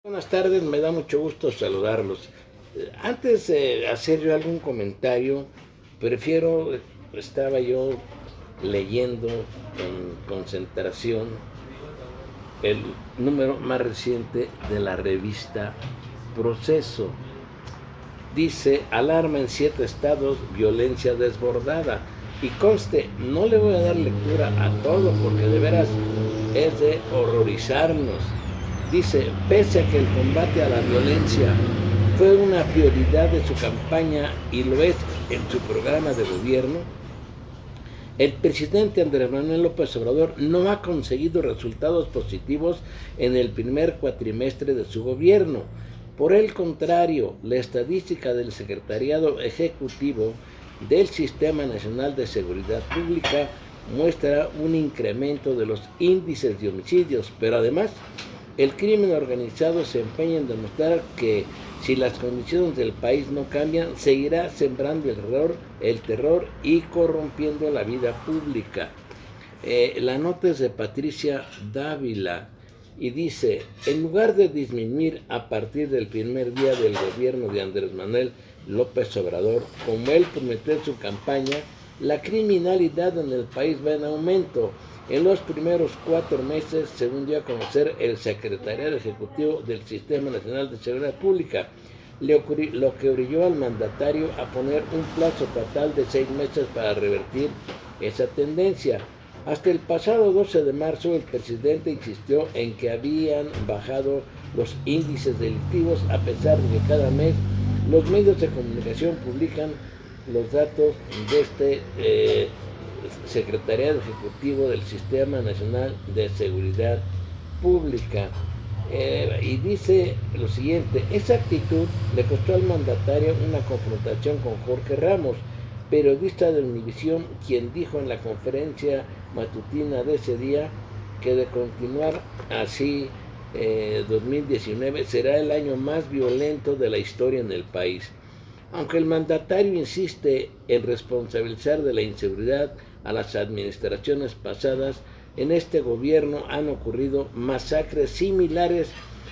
Buenas tardes, me da mucho gusto saludarlos. Antes de hacer yo algún comentario, estaba yo leyendo con concentración el número más reciente de la revista Proceso. Dice, alarma en 7 estados, violencia desbordada. Y conste, no le voy a dar lectura a todo porque de veras es de horrorizarnos. Dice, pese a que el combate a la violencia fue una prioridad de su campaña y lo es en su programa de gobierno, el presidente Andrés Manuel López Obrador no ha conseguido resultados positivos en el primer cuatrimestre de su gobierno. Por el contrario, la estadística del Secretariado Ejecutivo del Sistema Nacional de Seguridad Pública muestra un incremento de los índices de homicidios, pero además el crimen organizado se empeña en demostrar que si las condiciones del país no cambian, seguirá sembrando el terror y corrompiendo la vida pública. La nota es de Patricia Dávila y dice, en lugar de disminuir a partir del primer día del gobierno de Andrés Manuel López Obrador, como él prometió en su campaña, la criminalidad en el país va en aumento. En los primeros 4 meses, según dio a conocer el Secretariado Ejecutivo del Sistema Nacional de Seguridad Pública, lo que orilló al mandatario a poner un plazo fatal de 6 meses para revertir esa tendencia. Hasta el pasado 12 de marzo, el presidente insistió en que habían bajado los índices delictivos, a pesar de que cada mes los medios de comunicación publican los datos de este Secretariado Ejecutivo del Sistema Nacional de Seguridad Pública. Y dice lo siguiente, esa actitud le costó al mandatario una confrontación con Jorge Ramos, periodista de Univisión, quien dijo en la conferencia matutina de ese día que de continuar así 2019 será el año más violento de la historia en el país. Aunque el mandatario insiste en responsabilizar de la inseguridad a las administraciones pasadas, en este gobierno han ocurrido masacres similares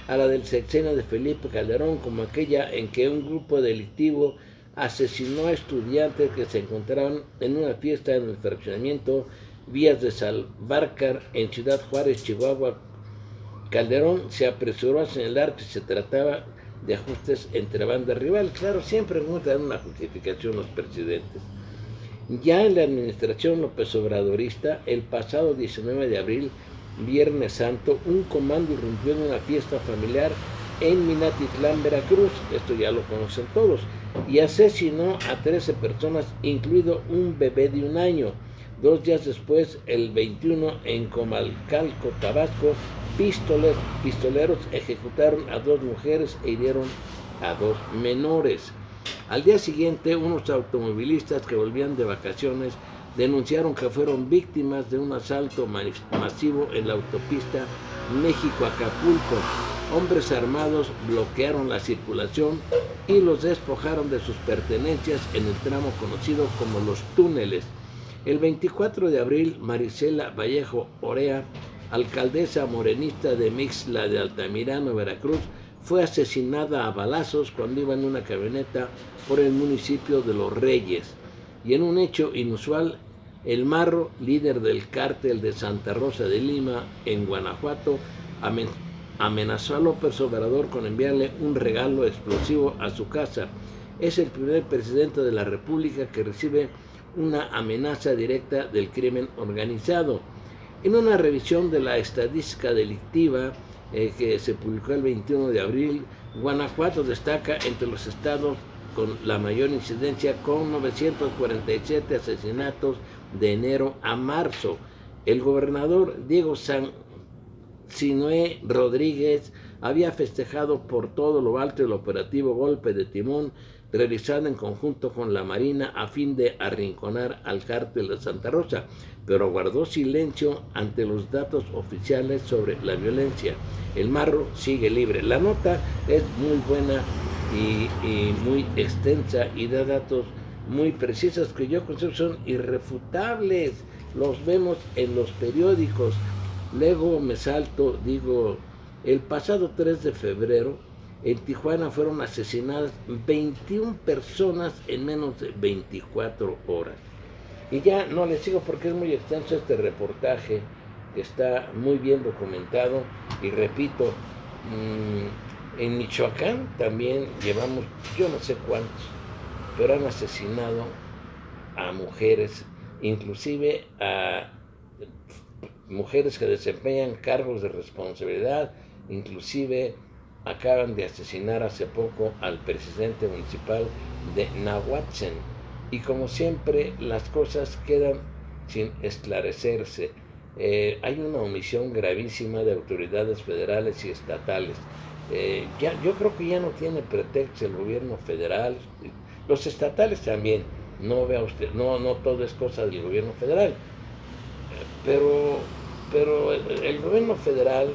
a la del sexenio de Felipe Calderón, como aquella en que un grupo delictivo asesinó a estudiantes que se encontraban en una fiesta en el fraccionamiento Vías de Salvarcar en Ciudad Juárez, Chihuahua. Calderón se apresuró a señalar que se trataba de ajustes entre bandas rivales. Claro, siempre dan una justificación los presidentes. Ya en la administración López Obradorista, el pasado 19 de abril, Viernes Santo, un comando irrumpió en una fiesta familiar en Minatitlán, Veracruz, esto ya lo conocen todos, y asesinó a 13 personas, incluido un bebé de 1 año. 2 días después, el 21, en Comalcalco, Tabasco, pistoleros ejecutaron a 2 mujeres e hirieron a 2 menores. Al día siguiente, unos automovilistas que volvían de vacaciones denunciaron que fueron víctimas de un asalto masivo en la autopista México-Acapulco. Hombres armados bloquearon la circulación y los despojaron de sus pertenencias en el tramo conocido como Los Túneles. El 24 de abril, Marisela Vallejo Orea, alcaldesa morenista de Mixtla de Altamirano, Veracruz, fue asesinada a balazos cuando iba en una camioneta por el municipio de Los Reyes. Y en un hecho inusual, el Marro, líder del cártel de Santa Rosa de Lima, en Guanajuato, amenazó a López Obrador con enviarle un regalo explosivo a su casa. Es el primer presidente de la República que recibe una amenaza directa del crimen organizado. En una revisión de la estadística delictiva que se publicó el 21 de abril, Guanajuato destaca entre los estados con la mayor incidencia, con 947 asesinatos de enero a marzo. El gobernador Diego Sinue Rodríguez había festejado por todo lo alto el operativo Golpe de Timón, realizado en conjunto con la Marina a fin de arrinconar al cártel de Santa Rosa, pero guardó silencio ante los datos oficiales sobre la violencia. El Marro sigue libre. La nota es muy buena y muy extensa y da datos muy precisos que yo considero son irrefutables. Los vemos en los periódicos. Luego me salto, digo, El pasado 3 de febrero, en Tijuana fueron asesinadas 21 personas en menos de 24 horas. Y ya no les sigo porque es muy extenso este reportaje, que está muy bien documentado. Y repito, en Michoacán también llevamos, yo no sé cuántos, pero han asesinado a mujeres, inclusive a mujeres que desempeñan cargos de responsabilidad, inclusive acaban de asesinar hace poco al presidente municipal de Nahuatzen. Y como siempre, las cosas quedan sin esclarecerse. Hay una omisión gravísima de autoridades federales y estatales. Yo creo que ya no tiene pretexto el gobierno federal, los estatales también. No vea usted, no todo es cosa del gobierno federal, pero, pero el gobierno federal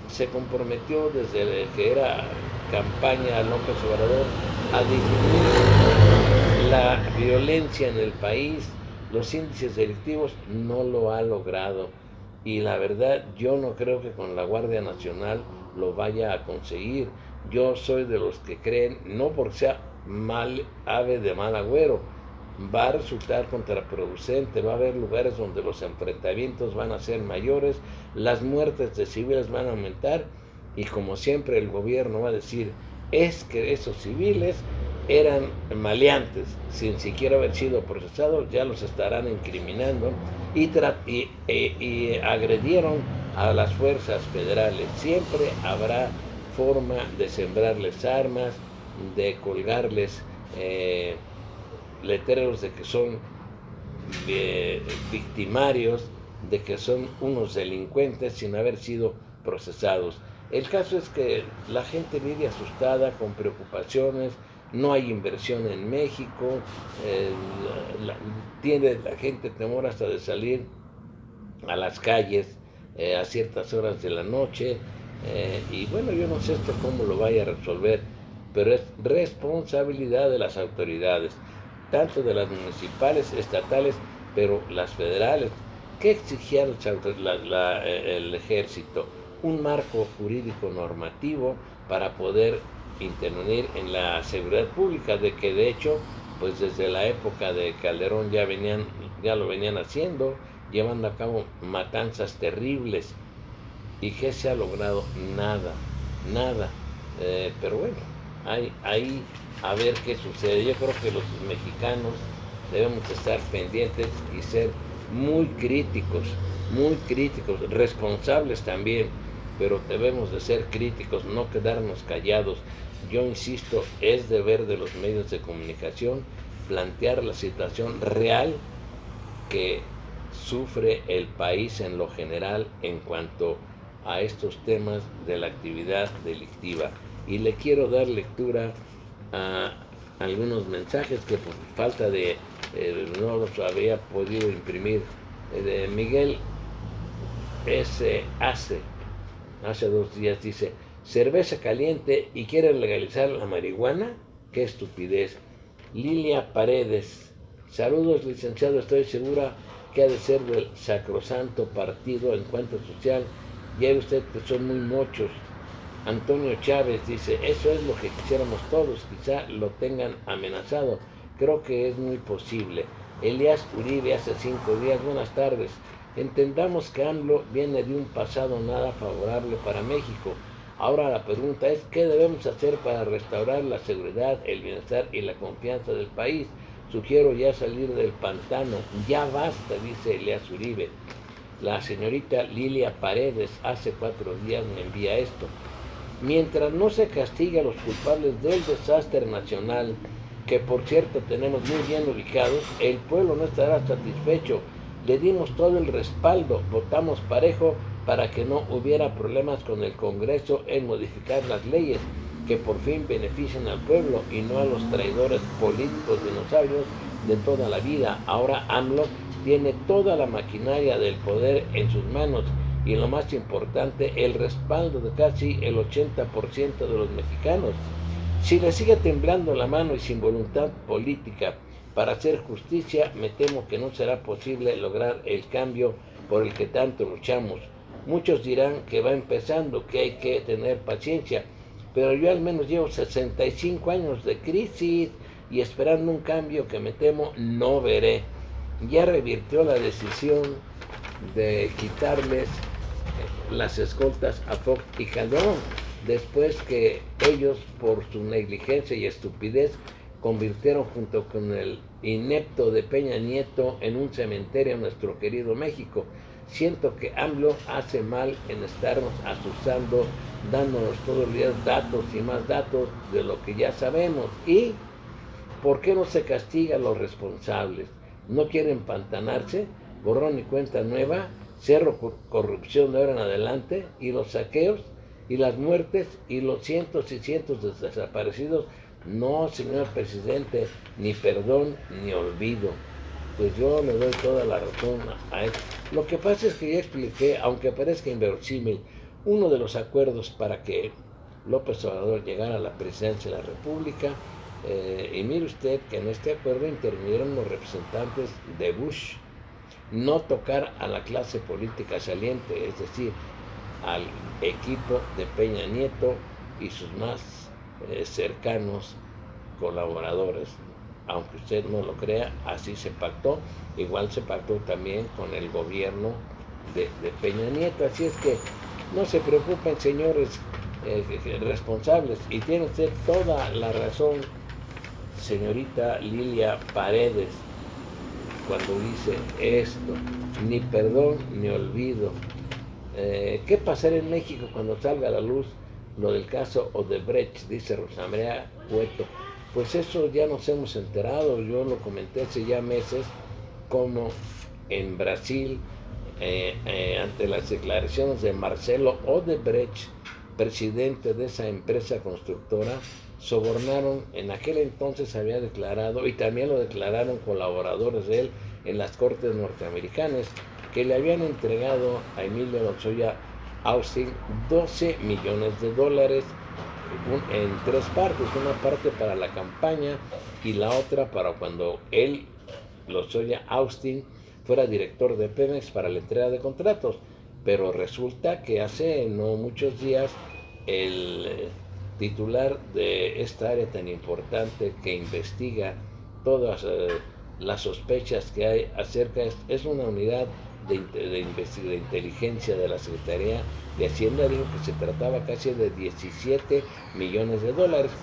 se comprometió desde que era campaña López Obrador a disminuir la violencia en el país, los índices delictivos. No lo ha logrado, y la verdad yo no creo que con la Guardia Nacional lo vaya a conseguir. Yo soy de los que creen, no porque sea mal ave de mal agüero, va a resultar contraproducente. Va a haber lugares donde los enfrentamientos van a ser mayores, las muertes de civiles van a aumentar, y como siempre el gobierno va a decir, es que esos civiles eran maleantes, sin siquiera haber sido procesados, ya los estarán incriminando, y agredieron a las fuerzas federales. Siempre habrá forma de sembrarles armas, de colgarles letreros de que son victimarios, de que son unos delincuentes sin haber sido procesados. El caso es que la gente vive asustada, con preocupaciones, no hay inversión en México, tiene la gente temor hasta de salir a las calles a ciertas horas de la noche, y bueno, yo no sé esto cómo lo vaya a resolver, pero es responsabilidad de las autoridades, tanto de las municipales, estatales, pero las federales. ¿Qué exigía el ejército? Un marco jurídico normativo para poder intervenir en la seguridad pública, de que de hecho, pues desde la época de Calderón ya lo venían haciendo, llevando a cabo matanzas terribles. ¿Y qué se ha logrado? Nada, nada. Pero bueno, ahí a ver qué sucede. Yo creo que los mexicanos debemos estar pendientes y ser muy críticos, responsables también, pero debemos de ser críticos, no quedarnos callados. Yo insisto, es deber de los medios de comunicación plantear la situación real que sufre el país en lo general en cuanto a estos temas de la actividad delictiva. Y le quiero dar lectura a algunos mensajes que por falta de no los había podido imprimir. De Miguel S. hace 2 días dice: cerveza caliente y quieren legalizar la marihuana, qué estupidez. Lilia Paredes: saludos licenciado, estoy segura que ha de ser del sacrosanto partido Encuentro Social, ya ve usted que son muy mochos. Antonio Chávez dice: eso es lo que quisiéramos todos, quizá lo tengan amenazado, creo que es muy posible. Elías Uribe hace 5 días: buenas tardes, entendamos que AMLO viene de un pasado nada favorable para México. Ahora la pregunta es, ¿qué debemos hacer para restaurar la seguridad, el bienestar y la confianza del país? Sugiero ya salir del pantano, ya basta, dice Elías Uribe. La señorita Lilia Paredes hace 4 días me envía esto: mientras no se castigue a los culpables del desastre nacional, que por cierto tenemos muy bien ubicados, el pueblo no estará satisfecho. Le dimos todo el respaldo, votamos parejo para que no hubiera problemas con el Congreso en modificar las leyes que por fin beneficien al pueblo y no a los traidores políticos dinosaurios de toda la vida. Ahora AMLO tiene toda la maquinaria del poder en sus manos y lo más importante, el respaldo de casi el 80% de los mexicanos. Si le sigue temblando la mano y sin voluntad política para hacer justicia, me temo que no será posible lograr el cambio por el que tanto luchamos. Muchos dirán que va empezando, que hay que tener paciencia, pero yo al menos llevo 65 años de crisis y esperando un cambio que me temo no veré. Ya revirtió la decisión de quitarles las escoltas a Fox y Calderón, después que ellos, por su negligencia y estupidez, convirtieron junto con el inepto de Peña Nieto en un cementerio nuestro querido México. Siento que AMLO hace mal en estarnos asustando, dándonos todos los días datos y más datos de lo que ya sabemos. ¿Y por qué no se castiga a los responsables? ¿No quieren empantanarse? Borrón y cuenta nueva, cero corrupción de ahora en adelante, y los saqueos y las muertes y los cientos y cientos de desaparecidos. No, señor presidente, ni perdón ni olvido. Pues yo le doy toda la razón a él. Lo que pasa es que ya expliqué, aunque parezca inverosímil, uno de los acuerdos para que López Obrador llegara a la presidencia de la República, y mire usted que en este acuerdo intervinieron los representantes de Bush, no tocar a la clase política saliente, es decir, al equipo de Peña Nieto y sus más cercanos colaboradores. Aunque usted no lo crea, así se pactó. Igual se pactó también con el gobierno de Peña Nieto. Así es que no se preocupen, señores responsables. Y tiene usted toda la razón, señorita Lilia Paredes, cuando dice esto: ni perdón ni olvido. ¿Qué pasará en México cuando salga a la luz lo del caso Odebrecht? Dice Rosa María Cueto. Pues eso ya nos hemos enterado, yo lo comenté hace ya meses, como en Brasil, ante las declaraciones de Marcelo Odebrecht, presidente de esa empresa constructora, sobornaron, en aquel entonces había declarado, y también lo declararon colaboradores de él en las cortes norteamericanas, que le habían entregado a Emilio Lozoya Austin $12 millones en tres partes, una parte para la campaña y la otra para cuando él, Lozoya Austin, fuera director de Pemex para la entrega de contratos. Pero resulta que hace no muchos días el titular de esta área tan importante que investiga todas las sospechas que hay acerca, es una unidad de inteligencia de la Secretaría de Hacienda, dijo que se trataba casi de $17 millones.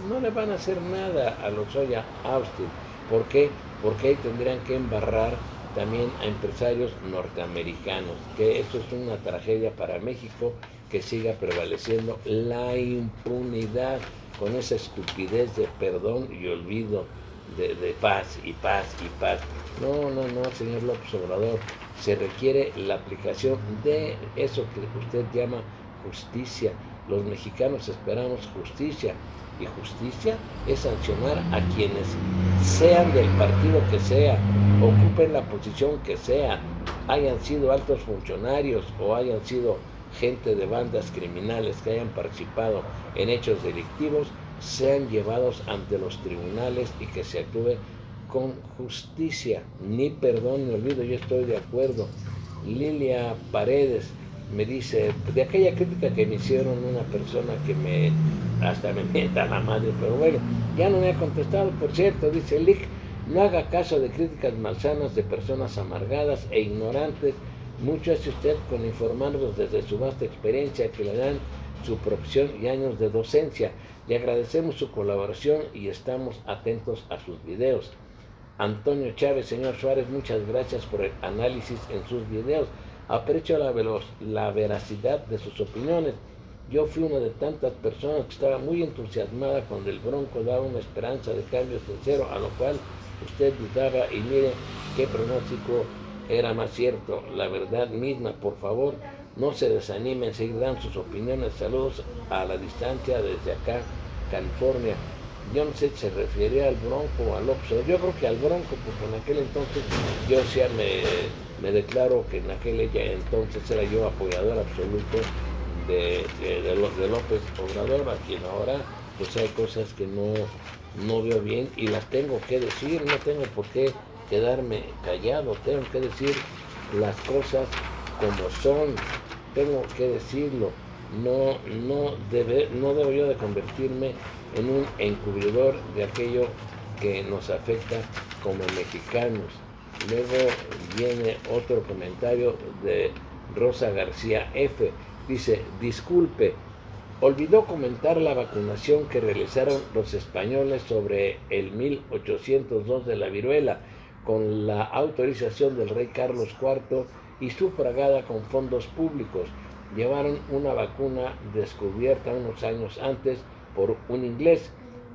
No le van a hacer nada a Lozoya Austin. ¿Por qué? Porque ahí tendrían que embarrar también a empresarios norteamericanos, que esto es una tragedia para México, que siga prevaleciendo la impunidad con esa estupidez de perdón y olvido, de paz y paz y paz. No, señor López Obrador, se requiere la aplicación de eso que usted llama justicia. Los mexicanos esperamos justicia, y justicia es sancionar a quienes sean del partido que sea, ocupen la posición que sea, hayan sido altos funcionarios o hayan sido gente de bandas criminales que hayan participado en hechos delictivos, sean llevados ante los tribunales y que se actúe con justicia. Ni perdón ni olvido, yo estoy de acuerdo. Lilia Paredes me dice, de aquella crítica que me hicieron una persona que hasta me mienta la madre, pero bueno, ya no me ha contestado. Por cierto, dice Lick, no haga caso de críticas malsanas de personas amargadas e ignorantes. Mucho hace usted con informarnos desde su vasta experiencia que le dan su profesión y años de docencia. Le agradecemos su colaboración y estamos atentos a sus videos. Antonio Chávez, señor Suárez, muchas gracias por el análisis en sus videos. Aprecio la veracidad de sus opiniones. Yo fui una de tantas personas que estaba muy entusiasmada cuando el Bronco daba una esperanza de cambio sincero, a lo cual usted dudaba, y mire qué pronóstico era más cierto, la verdad misma. Por favor, no se desanimen, seguir dando sus opiniones. Saludos a la distancia desde acá, California. Yo no sé si se refiere al Bronco o al López. Yo creo que al Bronco, porque en aquel entonces yo ya me declaro que en aquel entonces era yo apoyador absoluto de López Obrador, a quien ahora pues hay cosas que no veo bien y las tengo que decir. No tengo por qué quedarme callado, tengo que decir las cosas como son. tengo que decirlo, no debo yo de convertirme en un encubridor de aquello que nos afecta como mexicanos. Luego viene otro comentario de Rosa García F. Dice, disculpe, olvidó comentar la vacunación que realizaron los españoles sobre el 1802 de la viruela, con la autorización del rey Carlos IV y sufragada con fondos públicos. Llevaron una vacuna descubierta unos años antes por un inglés.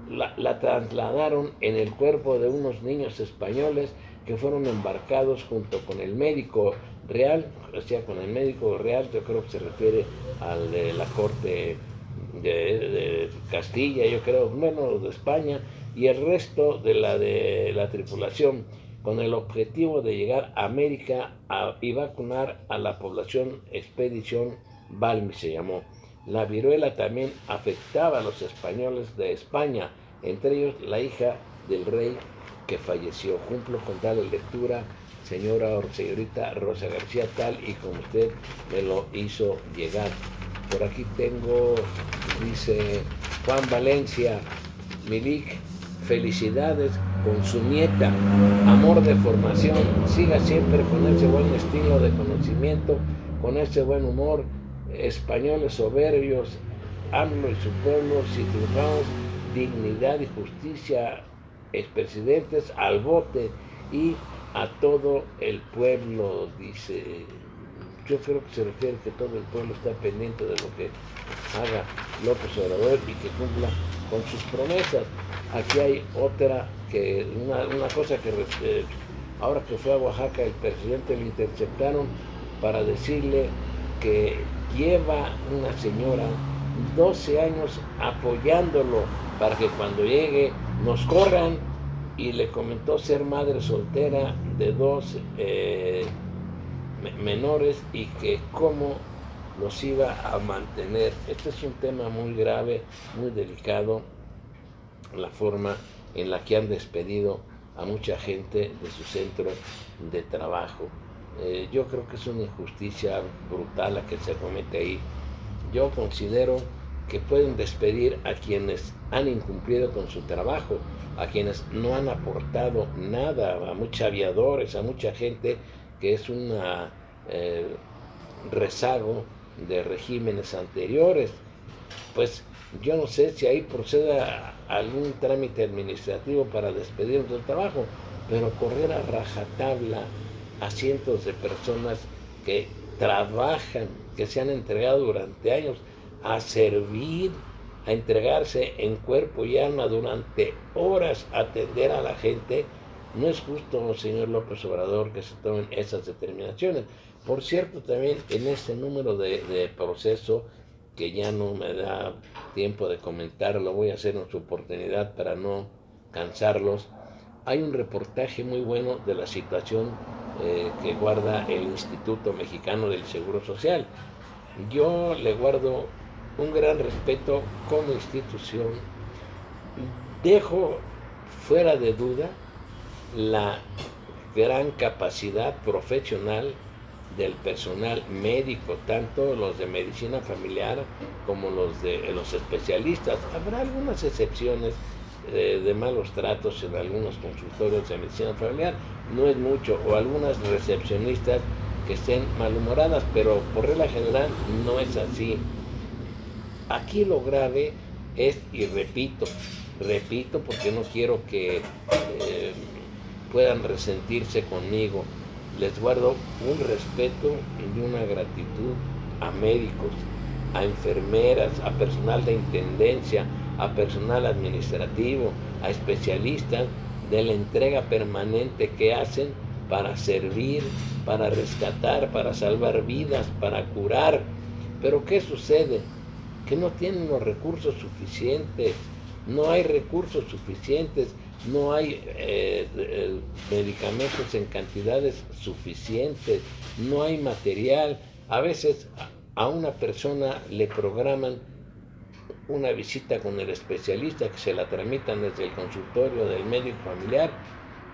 La trasladaron en el cuerpo de unos niños españoles que fueron embarcados junto con el médico real, o sea, con el médico real, yo creo que se refiere al de la corte de Castilla, yo creo, bueno, de España, y el resto de la tripulación, con el objetivo de llegar a América y vacunar a la población. Expedición Balmy se llamó. La viruela también afectaba a los españoles de España, entre ellos la hija del rey que falleció. Cumplo con tal lectura, señora o señorita Rosa García, tal y como usted me lo hizo llegar. Por aquí tengo, dice Juan Valencia, Milik, felicidades con su nieta, amor de formación, siga siempre con ese buen estilo de conocimiento, con ese buen humor, españoles soberbios, AMLO y su pueblo, si triunfamos, dignidad y justicia, expresidentes al bote y a todo el pueblo, dice. Yo creo que se refiere que todo el pueblo está pendiente de lo que haga López Obrador y que cumpla con sus promesas. Aquí hay otra, una cosa que ahora que fue a Oaxaca el presidente le interceptaron para decirle que lleva una señora 12 años apoyándolo para que cuando llegue nos corran, y le comentó ser madre soltera de 2 menores y que cómo los iba a mantener. Este es un tema muy grave, muy delicado, la forma en la que han despedido a mucha gente de su centro de trabajo. Yo creo que es una injusticia brutal la que se comete ahí. Yo considero que pueden despedir a quienes han incumplido con su trabajo, a quienes no han aportado nada, a muchos aviadores, a mucha gente que es un rezago de regímenes anteriores. Pues yo no sé si ahí proceda algún trámite administrativo para despedirnos del trabajo, pero correr a rajatabla a cientos de personas que trabajan, que se han entregado durante años a servir, a entregarse en cuerpo y alma durante horas a atender a la gente, no es justo, señor López Obrador, que se tomen esas determinaciones. Por cierto, también en este número de proceso, que ya no me da tiempo de comentar, lo voy a hacer en su oportunidad para no cansarlos, hay un reportaje muy bueno de la situación que guarda el Instituto Mexicano del Seguro Social. Yo le guardo un gran respeto como institución. Dejo fuera de duda la gran capacidad profesional del personal médico, tanto los de medicina familiar como los de los especialistas. Habrá algunas excepciones de malos tratos en algunos consultorios de medicina familiar, no es mucho, o algunas recepcionistas que estén malhumoradas, pero por regla general no es así. Aquí lo grave es, y repito porque no quiero que puedan resentirse conmigo, les guardo un respeto y una gratitud a médicos, a enfermeras, a personal de intendencia, a personal administrativo, a especialistas, de la entrega permanente que hacen para servir, para rescatar, para salvar vidas, para curar. Pero ¿qué sucede? Que no tienen los recursos suficientes, no hay recursos suficientes, no hay medicamentos en cantidades suficientes, no hay material. A veces a una persona le programan una visita con el especialista, que se la tramitan desde el consultorio del médico familiar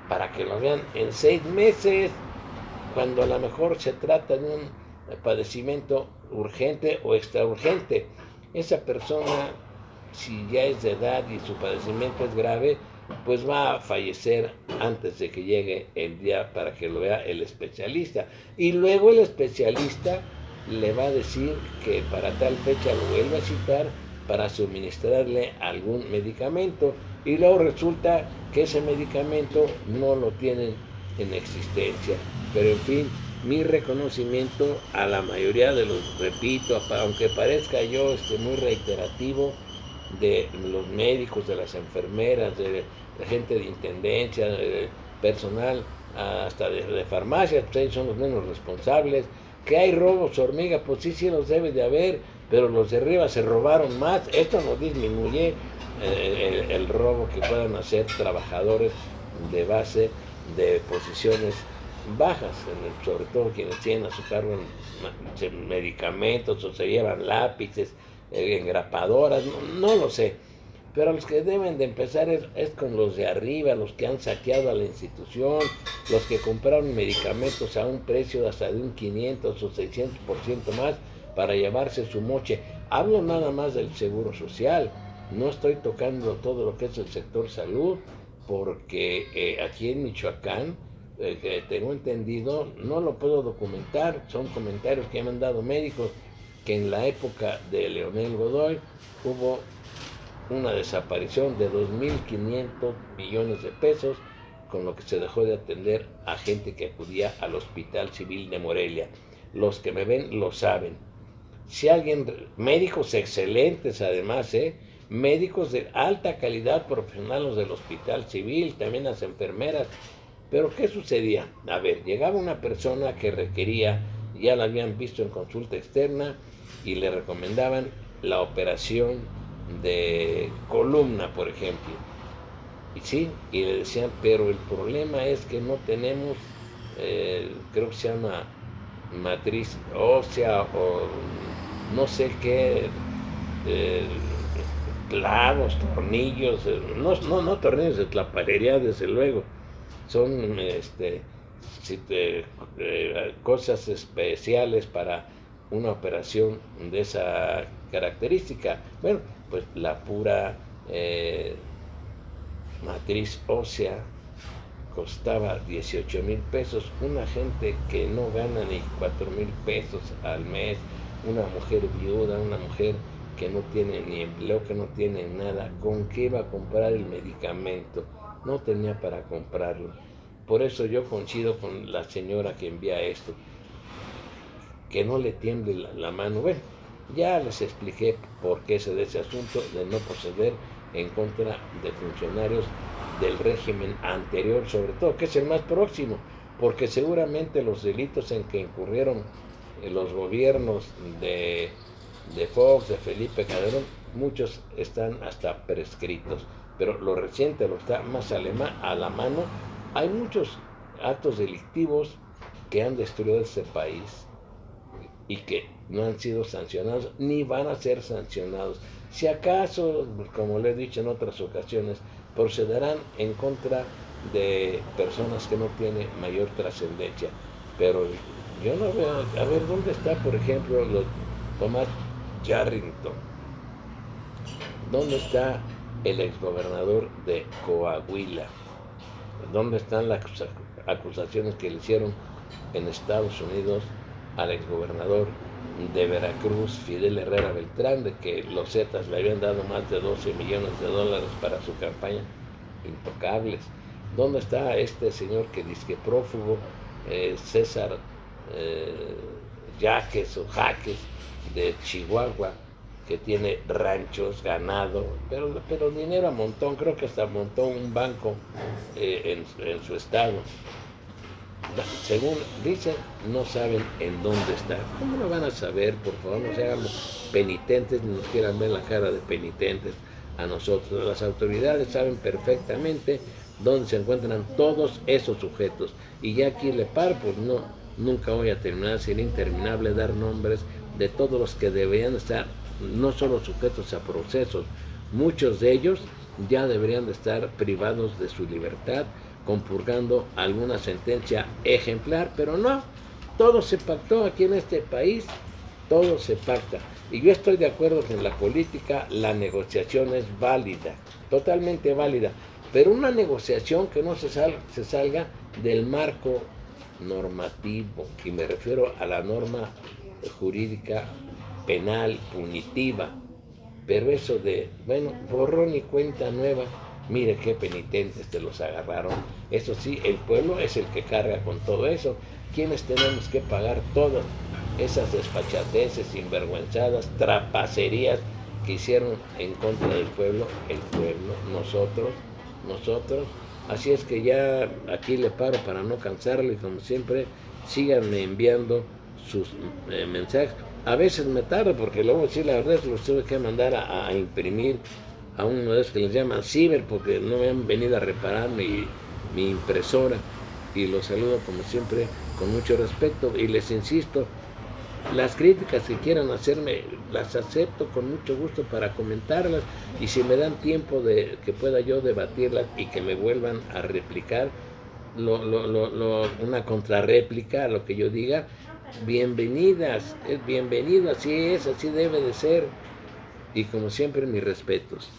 para que lo vean en 6 meses, cuando a lo mejor se trata de un padecimiento urgente o extra urgente. Esa persona, si ya es de edad y su padecimiento es grave, pues va a fallecer antes de que llegue el día para que lo vea el especialista. Y luego el especialista le va a decir que para tal fecha lo vuelve a citar para suministrarle algún medicamento. Y luego resulta que ese medicamento no lo tienen en existencia. Pero en fin, mi reconocimiento a la mayoría de los, repito, aunque parezca yo muy reiterativo, de los médicos, de las enfermeras, de gente de intendencia, de personal hasta de farmacias, pues ellos son los menos responsables. Que hay robos hormiga, pues sí los debe de haber, pero los de arriba se robaron más. Esto no disminuye el robo que puedan hacer trabajadores de base de posiciones bajas, sobre todo quienes tienen a su cargo medicamentos o se llevan lápices, engrapadoras, no lo sé. Pero los que deben de empezar es con los de arriba, los que han saqueado a la institución, los que compraron medicamentos a un precio hasta de un 500 o 600% más para llevarse su moche. Hablo nada más del seguro social, no estoy tocando todo lo que es el sector salud, porque aquí en Michoacán, que tengo entendido, no lo puedo documentar, son comentarios que me han dado médicos, que en la época de Leonel Godoy hubo una desaparición de 2.500 millones de pesos, con lo que se dejó de atender a gente que acudía al Hospital Civil de Morelia. Los que me ven lo saben. Si alguien, médicos excelentes además, médicos de alta calidad profesionales del Hospital Civil, también las enfermeras. Pero ¿qué sucedía? A ver, llegaba una persona que requería, ya la habían visto en consulta externa y le recomendaban la operación de columna, por ejemplo. Y sí, y le decían, pero el problema es que no tenemos, creo que se llama matriz ósea o no sé qué, clavos, tornillos, no tornillos de tlapalería, desde luego, son cosas especiales para una operación de esa característica. Bueno, pues la pura matriz ósea costaba 18,000 pesos. Una gente que no gana ni 4,000 pesos al mes, una mujer viuda, una mujer que no tiene ni empleo, que no tiene nada, ¿con qué iba a comprar el medicamento? No tenía para comprarlo. Por eso yo coincido con la señora que envía esto, que no le tiemble la mano. Bueno, ya les expliqué por qué se de ese asunto de no proceder en contra de funcionarios del régimen anterior, sobre todo, que es el más próximo, porque seguramente los delitos en que incurrieron los gobiernos de Fox, de Felipe Calderón, muchos están hasta prescritos, pero lo reciente, lo está más a la mano. Hay muchos actos delictivos que han destruido este país y que no han sido sancionados ni van a ser sancionados. Si acaso, como le he dicho en otras ocasiones, procederán en contra de personas que no tienen mayor trascendencia. Pero yo no veo, a ver, ¿dónde está, por ejemplo, Tomás Yarrington? ¿Dónde está el exgobernador de Coahuila? ¿Dónde están las acusaciones que le hicieron en Estados Unidos al exgobernador de Veracruz, Fidel Herrera Beltrán, de que los Zetas le habían dado más de 12 millones de dólares para su campaña? Intocables. ¿Dónde está este señor que dice prófugo, César Jaques de Chihuahua, que tiene ranchos, ganado, pero dinero a montón? Creo que hasta montó un banco en su estado. Según dicen, no saben en dónde está. ¿Cómo lo van a saber? Por favor, no se hagan penitentes, ni nos quieran ver la cara de penitentes a nosotros. Las autoridades saben perfectamente dónde se encuentran todos esos sujetos. Y ya aquí le paro, pues no, nunca voy a terminar, sería interminable dar nombres de todos los que deberían estar no solo sujetos a procesos, muchos de ellos ya deberían de estar privados de su libertad, compurgando alguna sentencia ejemplar, pero no, todo se pactó aquí en este país todo se pacta. Y yo estoy de acuerdo que en la política la negociación es válida, totalmente válida, pero una negociación que no se salga del marco normativo, y me refiero a la norma jurídica penal, punitiva, pero eso de, bueno, borrón y cuenta nueva, mire qué penitentes te los agarraron. Eso sí, el pueblo es el que carga con todo eso. ¿Quiénes tenemos que pagar todas esas desfachateces, sinvergüenzadas, trapacerías que hicieron en contra del pueblo? El pueblo, nosotros. Así es que ya aquí le paro para no cansarlo, y como siempre, síganme enviando sus mensajes. A veces me tardo porque luego, sí, la verdad, los tuve que mandar a imprimir a uno de esos que les llaman ciber, porque no me han venido a reparar mi impresora. Y los saludo como siempre con mucho respeto, y les insisto, las críticas que quieran hacerme las acepto con mucho gusto para comentarlas, y si me dan tiempo de que pueda yo debatirlas y que me vuelvan a replicar una contrarréplica a lo que yo diga, bienvenidas, es bienvenido, así es, así debe de ser, y como siempre mis respetos.